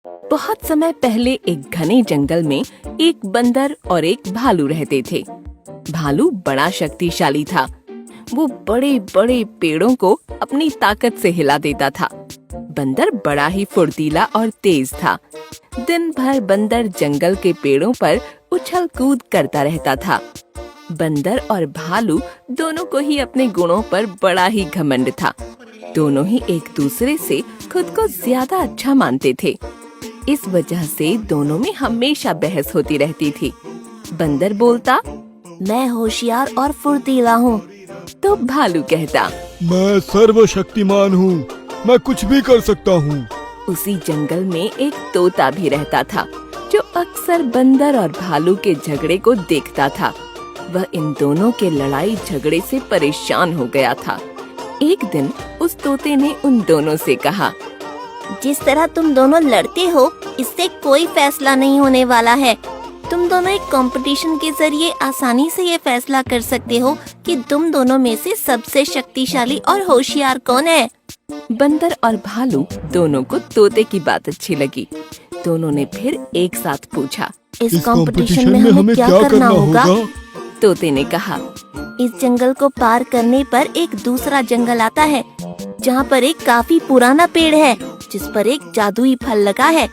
बहुत समय पहले एक घने जंगल में एक बंदर और एक भालू रहते थे। भालू बड़ा शक्तिशाली था। वो बड़े बड़े पेड़ों को अपनी ताकत से हिला देता था। बंदर बड़ा ही फुर्तीला और तेज था। दिन भर बंदर जंगल के पेड़ों पर उछल कूद करता रहता था। बंदर और भालू दोनों को ही अपने गुणों पर बड़ा ही घमंड था। दोनों ही एक दूसरे से खुद को ज्यादा अच्छा मानते थे। इस वजह से दोनों में हमेशा बहस होती रहती थी। बंदर बोलता, मैं होशियार और फुर्तीला हूँ, तो भालू कहता, मैं सर्वशक्तिमान हूँ, मैं कुछ भी कर सकता हूँ। उसी जंगल में एक तोता भी रहता था, जो अक्सर बंदर और भालू के झगड़े को देखता था। वह इन दोनों के लड़ाई झगड़े से परेशान हो गया था। एक दिन उस तोते ने उन दोनों से कहा, जिस तरह तुम दोनों लड़ते हो, इससे कोई फैसला नहीं होने वाला है। तुम दोनों एक कंपटीशन के जरिए आसानी से ये फैसला कर सकते हो कि तुम दोनों में से सबसे शक्तिशाली और होशियार कौन है। बंदर और भालू दोनों को तोते की बात अच्छी लगी। दोनों ने फिर एक साथ पूछा, इस कंपटीशन में हमें क्या करना होगा? तोते ने कहा, इस जंगल को पार करने पर एक दूसरा जंगल आता है, जहाँ पर एक काफी पुराना पेड़ है, जिस पर एक जादुई फल लगा है।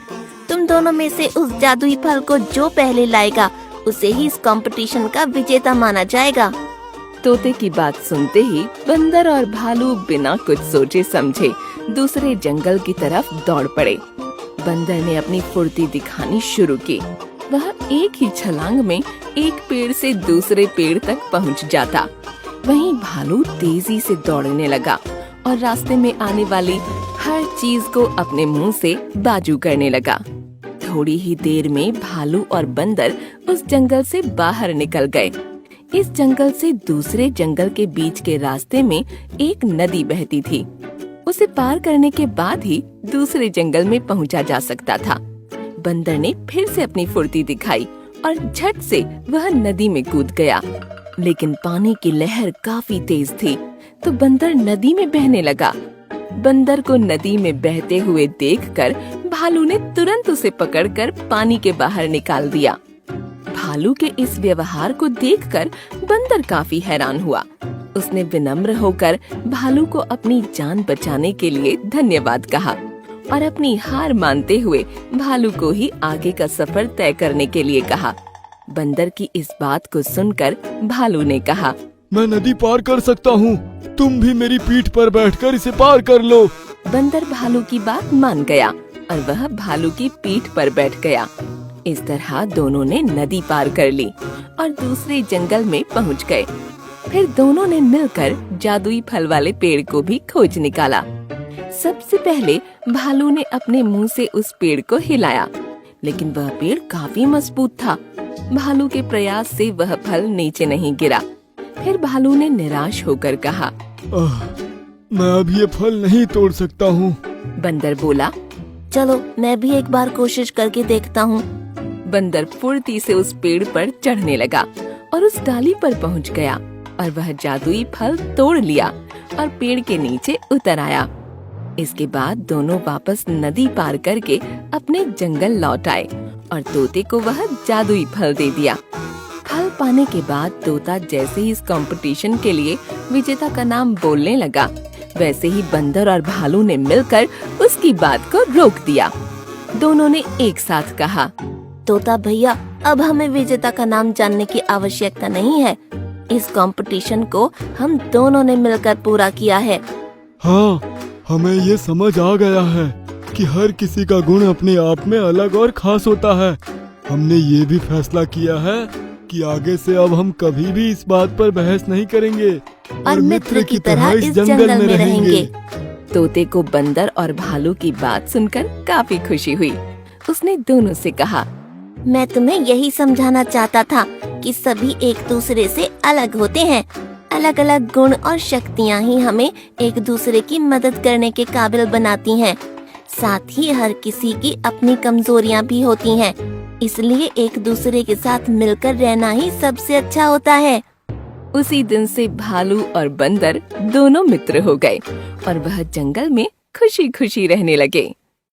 तुम दोनों में से उस जादुई फल को जो पहले लाएगा, उसे ही इस कंपटीशन का विजेता माना जाएगा। तोते की बात सुनते ही बंदर और भालू बिना कुछ सोचे समझे दूसरे जंगल की तरफ दौड़ पड़े। बंदर ने अपनी फुर्ती दिखानी शुरू की। वह एक ही छलांग में एक पेड़ से दूसरे पेड़ तक पहुंच जाता। वहीं भालू तेजी से दौड़ने लगा और रास्ते में आने वाली हर चीज को अपने मुंह से बाजू करने लगा। थोड़ी ही देर में भालू और बंदर उस जंगल से बाहर निकल गए। इस जंगल से दूसरे जंगल के बीच के रास्ते में एक नदी बहती थी। उसे पार करने के बाद ही दूसरे जंगल में पहुंचा जा सकता था। बंदर ने फिर से अपनी फुर्ती दिखाई और झट से वह नदी में कूद गया। लेकिन पानी की लहर काफी तेज थी, तो बंदर नदी में बहने लगा। बंदर को नदी में बहते हुए देखकर भालू ने तुरंत उसे पकड़कर पानी के बाहर निकाल दिया। भालू के इस व्यवहार को देखकर बंदर काफी हैरान हुआ। उसने विनम्र होकर भालू को अपनी जान बचाने के लिए धन्यवाद कहा और अपनी हार मानते हुए भालू को ही आगे का सफर तय करने के लिए कहा। बंदर की इस बात को सुनकर भालू ने कहा, मैं नदी पार कर सकता हूँ, तुम भी मेरी पीठ पर बैठकर इसे पार कर लो। बंदर भालू की बात मान गया और वह भालू की पीठ पर बैठ गया। इस तरह दोनों ने नदी पार कर ली और दूसरे जंगल में पहुँच गए। फिर दोनों ने मिलकर जादुई फल वाले पेड़ को भी खोज निकाला। सबसे पहले भालू ने अपने मुंह से उस पेड़ को हिलाया, लेकिन वह पेड़ काफी मजबूत था। भालू के प्रयास से वह फल नीचे नहीं गिरा। फिर भालू ने निराश होकर कहा, मैं अब ये फल नहीं तोड़ सकता हूँ। बंदर बोला, चलो मैं भी एक बार कोशिश करके देखता हूँ। बंदर फुर्ती से उस पेड़ पर चढ़ने लगा और उस डाली पर पहुँच गया और वह जादुई फल तोड़ लिया और पेड़ के नीचे उतर आया। इसके बाद दोनों वापस नदी पार करके अपने जंगल लौट आए और तोते को वह जादुई फल दे दिया। फल पाने के बाद तोता जैसे ही इस कंपटीशन के लिए विजेता का नाम बोलने लगा, वैसे ही बंदर और भालू ने मिलकर उसकी बात को रोक दिया। दोनों ने एक साथ कहा, तोता भैया, अब हमें विजेता का नाम जानने की आवश्यकता नहीं है। इस कंपटीशन को हम दोनों ने मिलकर पूरा किया है। हाँ, हमें ये समझ आ गया है कि हर किसी का गुण अपने आप में अलग और खास होता है। हमने ये भी फैसला किया है कि आगे से अब हम कभी भी इस बात पर बहस नहीं करेंगे और मित्र की तरह इस जंगल में रहेंगे। तोते को बंदर और भालू की बात सुनकर काफी खुशी हुई। उसने दोनों से कहा, मैं तुम्हें यही समझाना चाहता था कि सभी एक दूसरे से अलग होते हैं। अलग अलग गुण और शक्तियाँ ही हमें एक दूसरे की मदद करने के काबिल बनाती हैं। साथ ही हर किसी की अपनी कमजोरियाँ भी होती हैं। इसलिए एक दूसरे के साथ मिलकर रहना ही सबसे अच्छा होता है। उसी दिन से भालू और बंदर दोनों मित्र हो गए और वह जंगल में खुशी खुशी रहने लगे।